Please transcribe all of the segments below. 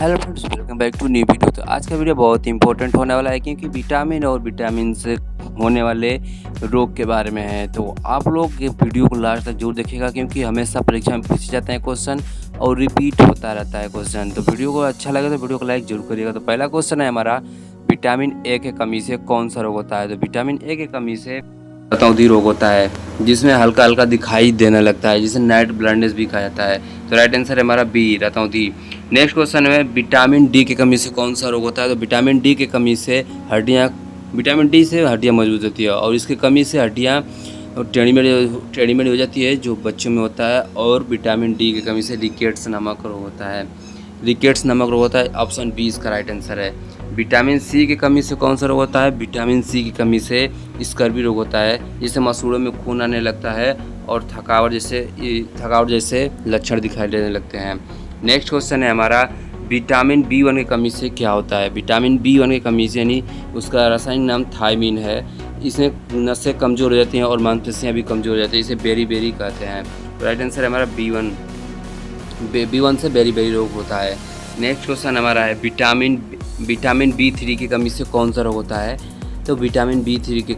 Hello friends, welcome back to new video. तो आज का वीडियो बहुत इंपॉर्टेंट होने वाला है क्योंकि विटामिन और विटामिन से होने वाले रोग के बारे में है। तो आप लोग ये वीडियो को लास्ट तक जरूर देखिएगा क्योंकि हमेशा परीक्षा में पूछे जाते हैं क्वेश्चन और रिपीट होता रहता है क्वेश्चन। तो वीडियो को अच्छा लगे तो वीडियो को लाइक जरूर करिएगा। तो पहला क्वेश्चन है हमारा, विटामिन ए की कमी से कौन सा रोग होता है? तो विटामिन ए की कमी से रतौंधी रोग होता है जिसमें हल्का हल्का दिखाई देने लगता है, जिसे नाइट ब्लाइंडनेस भी कहा जाता है। तो राइट आंसर है हमारा बी, रतौंधी। नेक्स्ट क्वेश्चन है, विटामिन डी की कमी से कौन सा रोग होता है? तो विटामिन डी की कमी से हड्डियाँ, विटामिन डी से हड्डियाँ मजबूत होती है और इसकी कमी से हड्डियाँ टेढ़ी मेढ़ी हो जाती है जो बच्चों में होता है। और विटामिन डी की कमी से रिकेट्स नामक रोग होता है। रिकेट्स नामक रोग होता है, ऑप्शन बी इसका राइट आंसर है। विटामिन सी की कमी से कौन सा रोग होता है? विटामिन सी की कमी से स्कर्वी रोग होता है, जिससे मसूड़ों में खून आने लगता है और थकावट जैसे लक्षण दिखाई देने लगते हैं। नेक्स्ट क्वेश्चन है हमारा, विटामिन बी1 की कमी से क्या होता है? विटामिन बी1 की कमी से यानी उसका रासायनिक नाम थायमीन है। इसमें नसें कमज़ोर हो जाती हैं और मांसपेशियाँ भी कमज़ोर हो जाती हैं, इसे बेरी कहते हैं। तो राइट आंसर है हमारा बी1 से बेरी रोग होता है। नेक्स्ट क्वेश्चन हमारा है, विटामिन बी3 की कमी से कौन सा रोग होता है? तो विटामिन बी3 की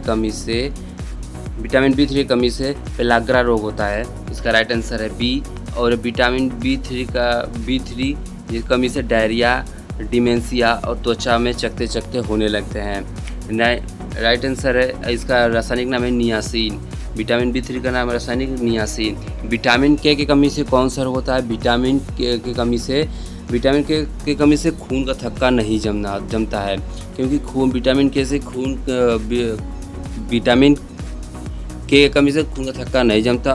कमी से पेलाग्रा रोग होता है, इसका राइट आंसर है बी। और विटामिन बी3 की कमी से डायरिया, डिमेंशिया और त्वचा में चकते होने लगते हैं। राइट आंसर है, इसका रासायनिक नाम है नियासिन। विटामिन बी3 का नाम है रासायनिक नियासिन। विटामिन के की कमी से कौन सा रोग होता है? विटामिन के की कमी से खून का थक्का नहीं जमता है, क्योंकि विटामिन के की कमी से खून का थक्का नहीं जमता।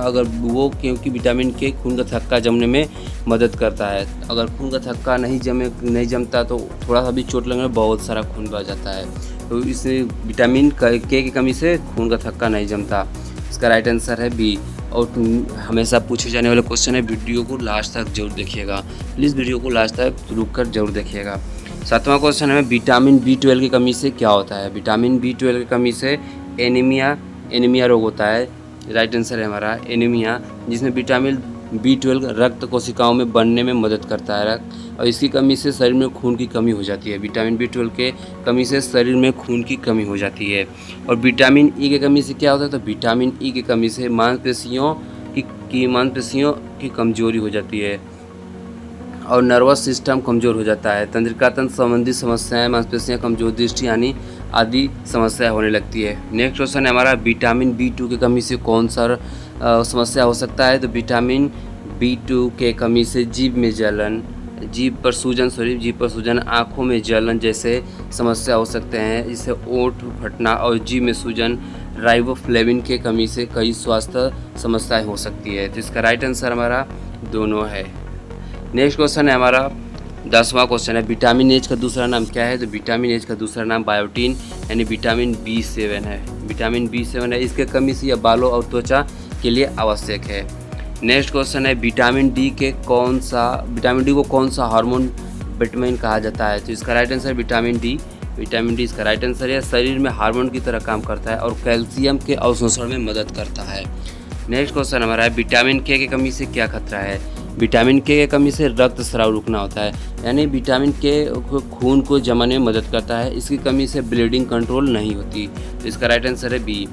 क्योंकि विटामिन के खून का थक्का जमने में मदद करता है। अगर खून का थक्का नहीं जमता तो थोड़ा सा भी चोट लगने में बहुत सारा खून बह जाता है। तो इस विटामिन के की कमी से खून का थक्का नहीं जमता, इसका राइट आंसर है बी। और हमेशा पूछे जाने वाले क्वेश्चन है, वीडियो को लास्ट तक जरूर देखिएगा। प्लीज़ वीडियो को लास्ट तक रुक कर जरूर देखिएगा। सातवां क्वेश्चन है, विटामिन बी12 की कमी से क्या होता है? विटामिन बी12 की कमी से एनीमिया रोग होता है। राइट आंसर है हमारा एनीमिया, जिसमें विटामिन बी12 रक्त कोशिकाओं में बनने में मदद करता है और इसकी कमी से शरीर में खून की कमी हो जाती है। विटामिन बी12 के कमी से शरीर में खून की कमी हो जाती है। और विटामिन ई की कमी से क्या होता है? तो विटामिन ई की कमी से मांसपेशियों की कमजोरी हो जाती है और नर्वस सिस्टम कमज़ोर हो जाता है। तंत्रिका तंत्र संबंधी समस्याएं, मांसपेशियां कमजोर, दृष्टि हानि आदि समस्या होने लगती है। नेक्स्ट क्वेश्चन है हमारा, विटामिन बी2 की कमी से कौन सा समस्या हो सकता है? तो विटामिन बी2 के कमी से जीभ पर सूजन, आँखों में जलन जैसे समस्या हो सकते हैं, जिससे ओंठ फटना और जीभ में सूजन। राइबोफ्लेविन के कमी से कई स्वास्थ्य समस्याएं हो सकती है। तो इसका राइट आंसर हमारा दोनों है। नेक्स्ट क्वेश्चन है हमारा 10वां क्वेश्चन है, विटामिन एच का दूसरा नाम क्या है? तो विटामिन एच का दूसरा नाम बायोटीन यानी विटामिन बी7 है। विटामिन बी7 है, इसके कमी से यह बालों और त्वचा के लिए आवश्यक है। नेक्स्ट क्वेश्चन है, विटामिन डी को कौन सा हार्मोन विटामिन कहा जाता है? तो इसका राइट आंसर विटामिन डी इसका राइट आंसर है। शरीर में हार्मोन की तरह काम करता है और कैल्शियम के अवशोषण में मदद करता है। नेक्स्ट क्वेश्चन हमारा है, विटामिन के की कमी से क्या खतरा है? विटामिन के की कमी से रक्तस्राव रुकना होता है, यानी विटामिन के खून को जमाने में मदद करता है। इसकी कमी से ब्लीडिंग कंट्रोल नहीं होती। तो इसका राइट आंसर है बी।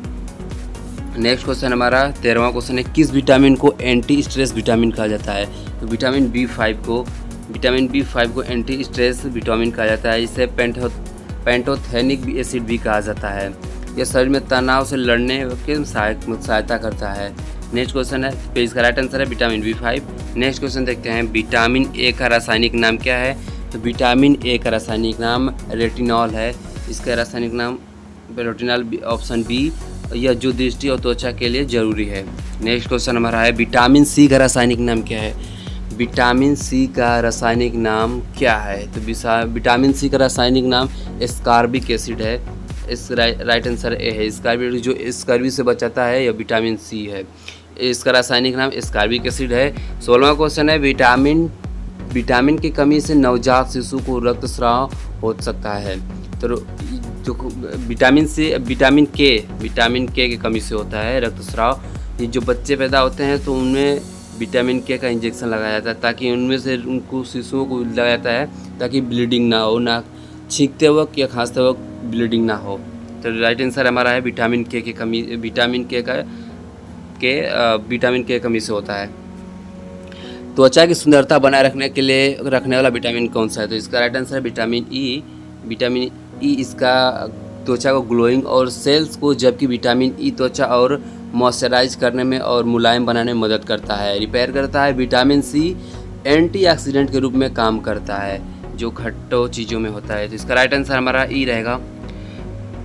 नेक्स्ट क्वेश्चन हमारा 13वां क्वेश्चन है, किस विटामिन को एंटी स्ट्रेस विटामिन कहा जाता है? तो विटामिन बी5 को एंटी स्ट्रेस विटामिन कहा जाता है। इसे पैंटोथेनिक एसिड भी कहा जाता है। यह शरीर में तनाव से लड़ने के सहायता करता है। नेक्स्ट क्वेश्चन है, तो इसका राइट आंसर है विटामिन बी5। नेक्स्ट क्वेश्चन देखते हैं, विटामिन ए का रासायनिक नाम क्या है? तो विटामिन ए का रासायनिक नाम रेटिनॉल है। इसका रासायनिक नाम रेटिनॉल, ऑप्शन बी। यह जो दृष्टि और त्वचा के लिए जरूरी है। नेक्स्ट क्वेश्चन हमारा है, विटामिन सी का रासायनिक नाम क्या है? विटामिन सी का रासायनिक नाम क्या है? तो विटामिन सी का रासायनिक नाम एस्कॉर्बिक एसिड है। इस राइट आंसर ए है। स्कर्वी, जो स्कर्वी से बचाता है, यह विटामिन सी है। इसका रासायनिक नाम स्कॉर्बिक एसिड है। 16वां क्वेश्चन है, विटामिन की कमी से नवजात शिशु को रक्तस्राव हो सकता है। तो जो विटामिन के की कमी से होता है रक्तस्राव। ये जो बच्चे पैदा होते हैं तो उनमें विटामिन के का इंजेक्शन लगाया जाता है, ताकि उनमें से उनको शिशुओं को लगाया जाता है ताकि ब्लीडिंग ना हो, ना छींकते वक्त या खांसते वक्त ब्लीडिंग ना हो। तो राइट आंसर हमारा है विटामिन के की कमी, विटामिन के कमी से होता है। त्वचा की सुंदरता बनाए रखने के लिए रखने वाला विटामिन कौन सा है? तो इसका राइट आंसर है विटामिन ई। विटामिन ई इसका त्वचा को ग्लोइंग और सेल्स को, जबकि विटामिन ई त्वचा और मॉइस्चराइज करने में और मुलायम बनाने में मदद करता है, रिपेयर करता है। विटामिन सी एंटीऑक्सीडेंट के रूप में काम करता है, जो खट्टो चीज़ों में होता है। तो इसका राइट आंसर हमारा ई रहेगा,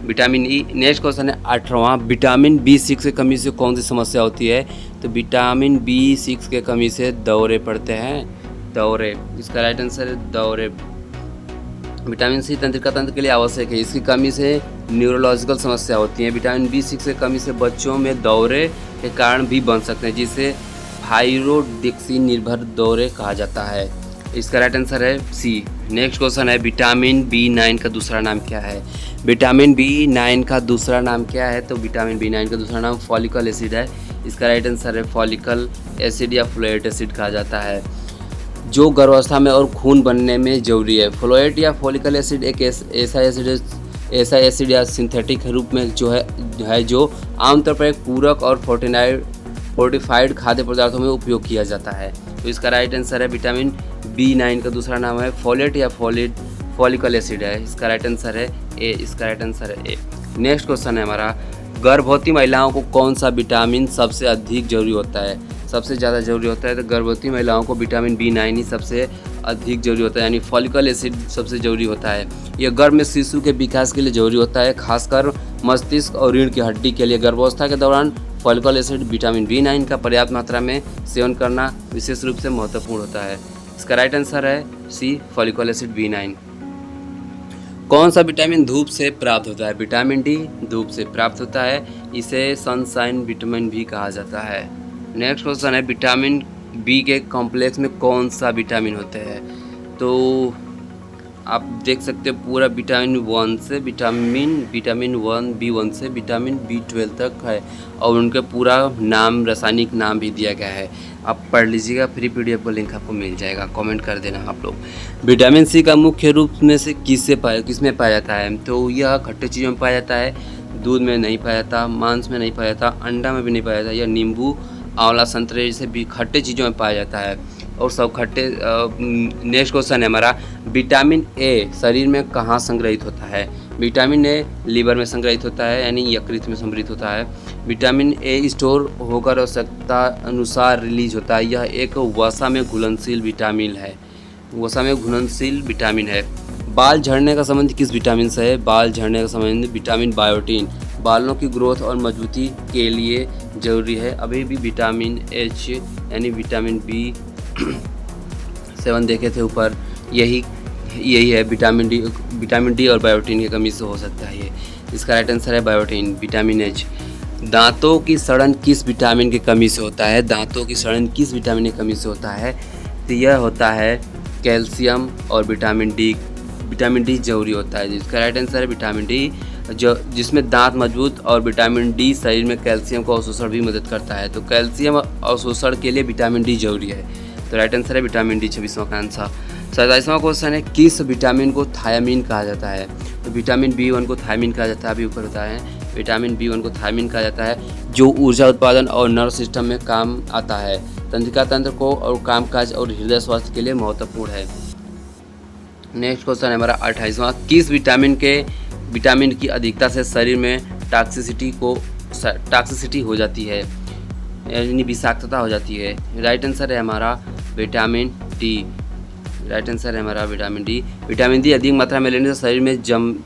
विटामिन ई। नेक्स्ट क्वेश्चन है 18वां, विटामिन B6 की कमी से कौन सी समस्या होती है? तो विटामिन B6 के कमी से दौरे पड़ते हैं, दौरे। इसका राइट आंसर है दौरे। विटामिन सी तंत्रिका तंत्र के लिए आवश्यक है, इसकी कमी से न्यूरोलॉजिकल समस्या होती है। विटामिन B6 की कमी से बच्चों में दौरे के कारण भी बन सकते हैं, जिसे थायरोडिक्सिन निर्भर दौरे कहा जाता है। इसका राइट आंसर है सी। नेक्स्ट क्वेश्चन है विटामिन B9 का दूसरा नाम क्या है? विटामिन B9 का दूसरा नाम क्या है? तो विटामिन B9 का दूसरा नाम फॉलिकल एसिड है। इसका राइट आंसर है फॉलिकल एसिड या फ्लोएट एसिड कहा जाता है, जो गर्भावस्था में और खून बनने में जरूरी है। फ्लोएट या फॉलिकल एसिड एक ऐसा एसिड या सिंथेटिक रूप में जो आमतौर पर एक पूरक और फोर्टिफाइड खाद्य पदार्थों में उपयोग किया जाता है। तो इसका राइट आंसर है विटामिन B9 का दूसरा नाम है फोलेट या फॉलिकल एसिड है। इसका राइट आंसर है ए। इसका राइट आंसर है ए। नेक्स्ट क्वेश्चन है हमारा, गर्भवती महिलाओं को कौन सा विटामिन सबसे अधिक जरूरी होता है? सबसे ज़्यादा जरूरी होता है, तो गर्भवती महिलाओं को विटामिन B9 ही सबसे अधिक जरूरी होता है, यानी फॉलिकल एसिड सबसे जरूरी होता है। यह गर्भ में शिशु के विकास के लिए जरूरी होता है, खासकर मस्तिष्क और रीढ़ की हड्डी के लिए। गर्भावस्था के दौरान फॉलिकल एसिड विटामिन B9 का पर्याप्त मात्रा में सेवन करना विशेष रूप से महत्वपूर्ण होता है। इसका राइट आंसर है सी, फॉलिकल एसिड B9। कौन सा विटामिन धूप से प्राप्त होता है? विटामिन डी धूप से प्राप्त होता है, इसे सनशाइन विटामिन भी कहा जाता है। नेक्स्ट क्वेश्चन है विटामिन बी के कॉम्प्लेक्स में कौन सा विटामिन होते हैं? तो आप देख सकते हो पूरा विटामिन 1 से विटामिन B1 से विटामिन B12 तक है, और उनके पूरा नाम, रासायनिक नाम भी दिया गया है। आप पढ़ लीजिएगा, फ्री PDF का लिंक आपको मिल जाएगा, कमेंट कर देना आप लोग। विटामिन सी का मुख्य रूप में से किसमें पाया जाता है? तो यह खट्टे चीज़ों में पाया जाता है, दूध में नहीं पाया जाता, मांस में नहीं पाया जाता, अंडा में भी नहीं पाया जाता, या नींबू, आंवला, संतरे जैसे भी खट्टे चीज़ों में पाया जाता है, और सब खट्टे। नेक्स्ट क्वेश्चन है हमारा, विटामिन ए शरीर में कहाँ संग्रहित होता है? विटामिन ए लीवर में संग्रहित होता है, यानी यकृत में संग्रहित होता है। विटामिन ए स्टोर होकर आवश्यकता अनुसार रिलीज होता है। यह एक वसा में घुलनशील विटामिन है। बाल झड़ने का संबंध किस विटामिन से है? बाल झड़ने का संबंध विटामिन बायोटीन बालों की ग्रोथ और मजबूती के लिए ज़रूरी है। अभी भी विटामिन एच यानी विटामिन B7 देखे थे ऊपर, यही है विटामिन डी और बायोटीन की कमी से हो सकता है ये। इसका राइट आंसर है बायोटीन, विटामिन एच। दांतों की सड़न किस विटामिन की कमी से होता है? दांतों की सड़न किस विटामिन की कमी से होता है? तो यह होता है कैल्शियम और विटामिन डी जरूरी होता है। जिसका राइट आंसर है विटामिन डी, जिसमें दांत मजबूत, और विटामिन डी शरीर में कैल्शियम को अवशोषण भी मदद करता है। तो कैल्शियम अवशोषण के लिए विटामिन डी जरूरी है। तो राइट आंसर है विटामिन डी, 26वां का आंसर। 27वां क्वेश्चन है, किस विटामिन को थायमीन कहा जाता है? तो विटामिन B1 को थायमीन कहा जाता है, अभी ऊपर बताया है। विटामिन B1 को थायमीन कहा जाता है, जो ऊर्जा उत्पादन और नर्व सिस्टम में काम आता है, तंत्रिका तंत्र को और कामकाज और हृदय स्वास्थ्य के लिए महत्वपूर्ण है। नेक्स्ट क्वेश्चन है हमारा 28वां, किस विटामिन की अधिकता से शरीर में टॉक्सिसिटी हो जाती है, यानी विषाक्तता हो जाती है? राइट आंसर है हमारा विटामिन डी। राइट आंसर है हमारा विटामिन डी। विटामिन डी अधिक मात्रा में लेने से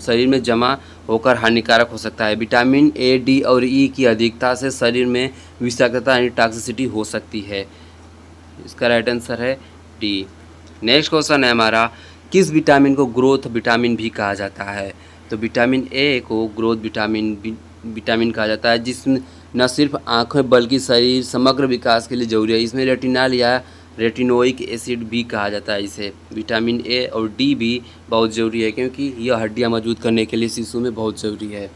शरीर में जमा होकर हानिकारक हो सकता है। विटामिन ए, डी और ई की अधिकता से शरीर में विषाक्तता यानी टॉक्सिसिटी हो सकती है। इसका राइट आंसर है डी। नेक्स्ट क्वेश्चन है हमारा, किस विटामिन को ग्रोथ विटामिन भी कहा जाता है? तो विटामिन ए को ग्रोथ विटामिन कहा जाता है, जिसमें न सिर्फ आँखें बल्कि शरीर समग्र विकास के लिए जरूरी है। इसमें रेटिनॉल या रेटिनोइक एसिड भी कहा जाता है इसे। विटामिन ए और डी भी बहुत ज़रूरी है, क्योंकि यह हड्डियाँ मजबूत करने के लिए शिशु में बहुत ज़रूरी है।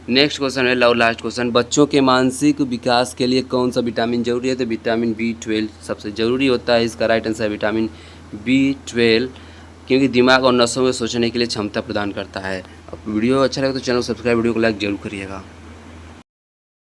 नेक्स्ट क्वेश्चन है और लास्ट क्वेश्चन, बच्चों के मानसिक विकास के लिए कौन सा विटामिन जरूरी है? तो विटामिन B12 सबसे ज़रूरी होता है। इसका राइट आंसर है विटामिन B12, क्योंकि दिमाग और नसों में सोचने के लिए क्षमता प्रदान करता है। अब वीडियो अच्छा लगे तो चैनल सब्सक्राइब, वीडियो को लाइक जरूर करिएगा।